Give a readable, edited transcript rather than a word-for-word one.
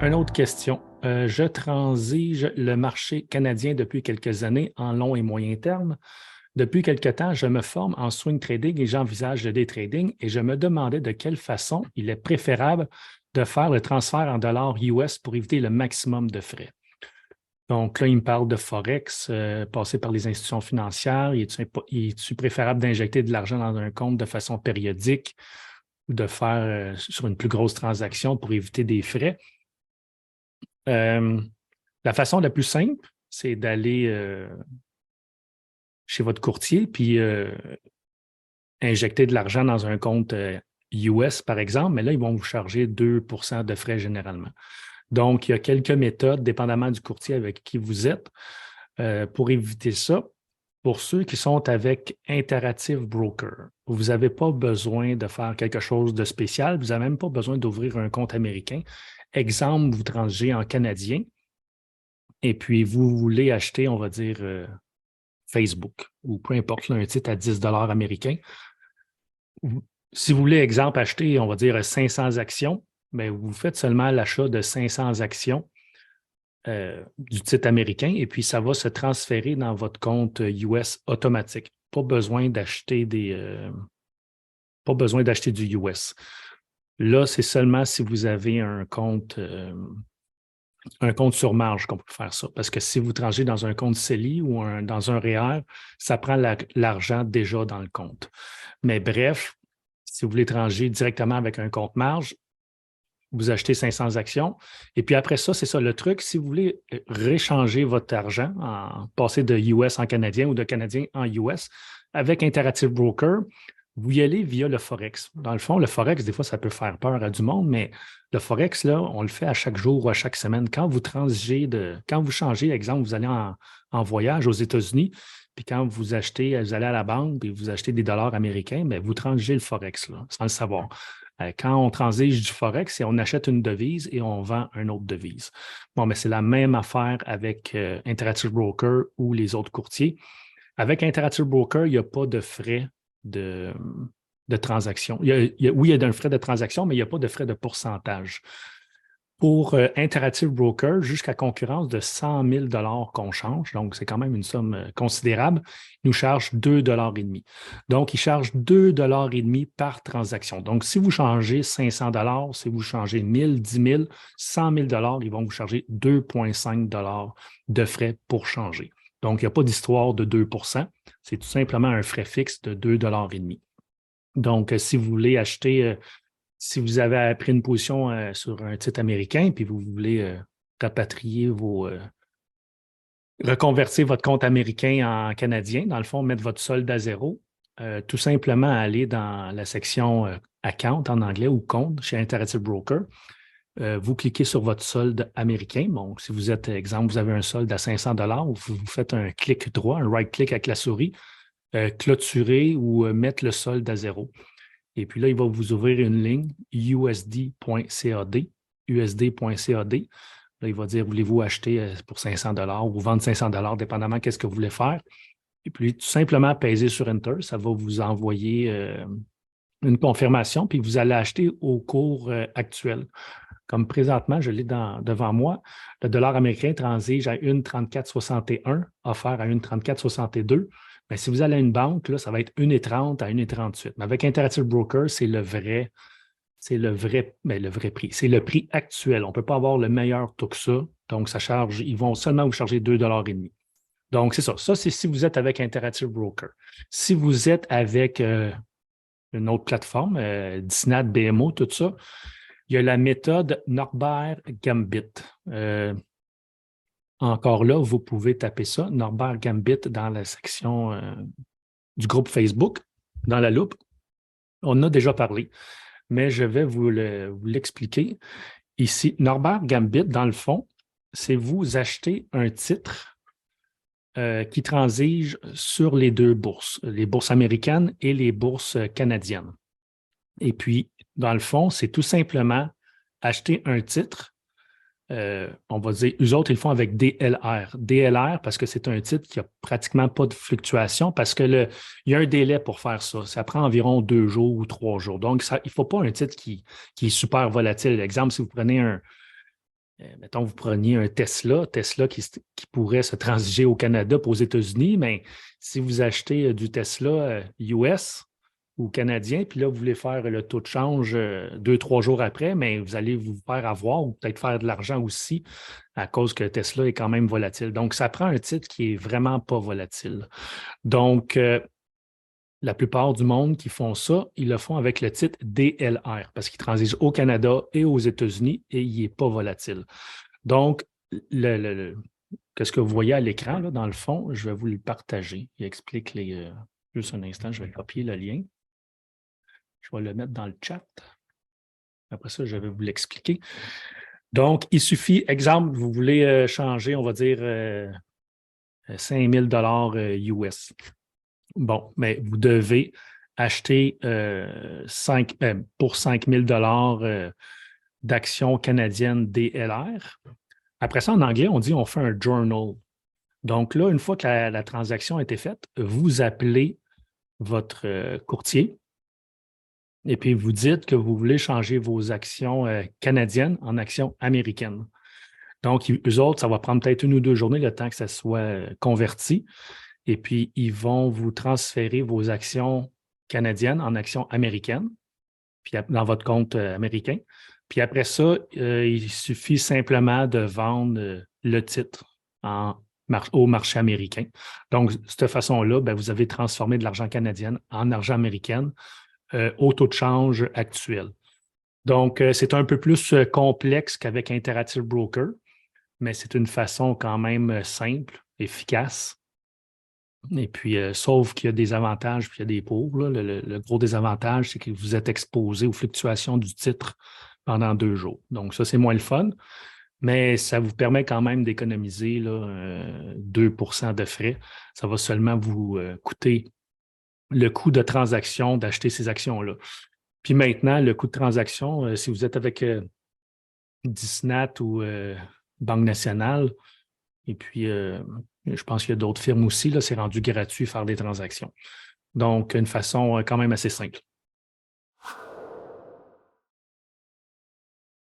Une autre question. Je transige le marché canadien depuis quelques années en long et moyen terme. Depuis quelque temps, je me forme en swing trading et j'envisage le day trading et je me demandais de quelle façon il est préférable de faire le transfert en dollars US pour éviter le maximum de frais. Donc là, il me parle de Forex, passer par les institutions financières. Est-il préférable d'injecter de l'argent dans un compte de façon périodique ou de faire sur une plus grosse transaction pour éviter des frais? Euh, la façon la plus simple, c'est d'aller chez votre courtier puis injecter de l'argent dans un compte US, par exemple, mais là, ils vont vous charger 2 de frais généralement. Donc, il y a quelques méthodes, dépendamment du courtier avec qui vous êtes, pour éviter ça. Pour ceux qui sont avec Interactive Broker, vous n'avez pas besoin de faire quelque chose de spécial, vous n'avez même pas besoin d'ouvrir un compte américain. Exemple, vous transigez en canadien et puis vous voulez acheter, on va dire, Facebook ou peu importe, là, un titre à 10 américains. Si vous voulez, exemple, acheter, on va dire, 500 actions, bien, vous faites seulement l'achat de 500 actions du titre américain et puis ça va se transférer dans votre compte US automatique. Pas besoin d'acheter du US. Là, c'est seulement si vous avez un compte sur marge qu'on peut faire ça. Parce que si vous trangez dans un compte CELI ou dans un REER, ça prend l'argent déjà dans le compte. Mais bref, si vous voulez tranger directement avec un compte marge, vous achetez 500 actions. Et puis après ça, c'est ça le truc. Si vous voulez réchanger votre argent, passer de US en canadien ou de canadien en US, avec Interactive Broker, vous y allez via le Forex. Dans le fond, le Forex, des fois, ça peut faire peur à du monde, mais le Forex, là, on le fait à chaque jour ou à chaque semaine. Quand vous changez, exemple, vous allez en voyage aux États-Unis, puis quand vous achetez, vous allez à la banque et vous achetez des dollars américains, bien, vous transigez le Forex, là, sans le savoir. Quand on transige du Forex, c'est on achète une devise et on vend une autre devise. Bon, mais c'est la même affaire avec Interactive Broker ou les autres courtiers. Avec Interactive Broker, il n'y a pas de frais de, de transaction. Oui, il y a un frais de transaction, mais il n'y a pas de frais de pourcentage. Pour Interactive Broker, jusqu'à concurrence de 100 000 qu'on change, donc c'est quand même une somme considérable, il nous charge 2,5 $. Donc, il charge 2,5 $ par transaction. Donc, si vous changez 500 si vous changez 1000, 10 000, 100 000 ils vont vous charger 2,5 $ de frais pour changer. Donc, il n'y a pas d'histoire de 2 %, c'est tout simplement un frais fixe de 2,5 $. Donc, si vous voulez acheter si vous avez pris une position sur un titre américain, puis vous voulez rapatrier reconvertir votre compte américain en canadien, dans le fond, mettre votre solde à zéro, tout simplement aller dans la section Account en anglais ou compte chez Interactive Broker. Vous cliquez sur votre solde américain. Bon, si vous êtes, exemple, vous avez un solde à 500 vous faites un clic droit, un right-click avec la souris, clôturer ou mettre le solde à zéro. Et puis là, il va vous ouvrir une ligne USD.CAD, USD.CAD. Là, il va dire, voulez-vous acheter pour 500 ou vendre 500 dépendamment de ce que vous voulez faire. Et puis, tout simplement, peser sur Enter, ça va vous envoyer une confirmation, puis vous allez acheter au cours actuel. Comme présentement, je l'ai devant moi, le dollar américain transige à 1,3461, offert à 1,3462. Mais si vous allez à une banque, là, ça va être 1,30 à 1,38. Mais avec Interactive Broker, c'est le vrai prix. C'est le prix actuel. On ne peut pas avoir le meilleur taux que ça. Donc, ils vont seulement vous charger 2,5 $. Donc, c'est ça. Ça, c'est si vous êtes avec Interactive Broker. Si vous êtes avec une autre plateforme, Disney, BMO, tout ça, il y a la méthode Norbert Gambit. Encore là, vous pouvez taper ça, Norbert Gambit, dans la section du groupe Facebook, dans la loupe. On en a déjà parlé, mais je vais vous l'expliquer. Ici, Norbert Gambit, dans le fond, c'est vous acheter un titre qui transige sur les deux bourses, les bourses américaines et les bourses canadiennes. Et puis, dans le fond, c'est tout simplement acheter un titre. On va dire, eux autres, ils le font avec DLR. DLR, parce que c'est un titre qui n'a pratiquement pas de fluctuation, parce que il y a un délai pour faire ça. Ça prend environ 2 jours ou 3 jours. Donc, il ne faut pas un titre qui est super volatile. Exemple, si vous prenez Mettons, vous preniez un Tesla qui pourrait se transiger au Canada pour aux États-Unis, mais si vous achetez du Tesla US ou canadien, puis là, vous voulez faire le taux de change 2, 3 jours après, mais vous allez vous faire avoir ou peut-être faire de l'argent aussi à cause que Tesla est quand même volatile. Donc, ça prend un titre qui est vraiment pas volatile. Donc, la plupart du monde qui font ça, ils le font avec le titre DLR parce qu'il transige au Canada et aux États-Unis et il n'est pas volatile. Donc, qu'est-ce que vous voyez à l'écran, là, dans le fond, je vais vous le partager. Il explique juste un instant, je vais copier le lien. Je vais le mettre dans le chat. Après ça, je vais vous l'expliquer. Donc, il suffit, exemple, vous voulez changer, on va dire, 5 000 US. Bon, mais vous devez acheter pour 5 000 d'actions canadiennes DLR. Après ça, en anglais, on dit on fait un journal. Donc là, une fois que la transaction a été faite, vous appelez votre courtier et puis vous dites que vous voulez changer vos actions canadiennes en actions américaines. Donc, eux autres, ça va prendre peut-être 1 ou 2 journées le temps que ça soit converti. Et puis, ils vont vous transférer vos actions canadiennes en actions américaines, puis dans votre compte américain. Puis après ça, il suffit simplement de vendre le titre au marché américain. Donc, de cette façon-là, ben, vous avez transformé de l'argent canadien en argent américain au taux de change actuel. Donc, c'est un peu plus complexe qu'avec Interactive Broker, mais c'est une façon quand même simple, efficace. Et puis, sauf qu'il y a des avantages puis il y a des pauvres. Le gros désavantage, c'est que vous êtes exposé aux fluctuations du titre pendant 2 jours. Donc, ça, c'est moins le fun, mais ça vous permet quand même d'économiser 2 de frais. Ça va seulement vous coûter le coût de transaction d'acheter ces actions-là. Puis maintenant, le coût de transaction, si vous êtes avec Disnat ou Banque nationale, et puis je pense qu'il y a d'autres firmes aussi, là, c'est rendu gratuit faire des transactions. Donc, une façon quand même assez simple.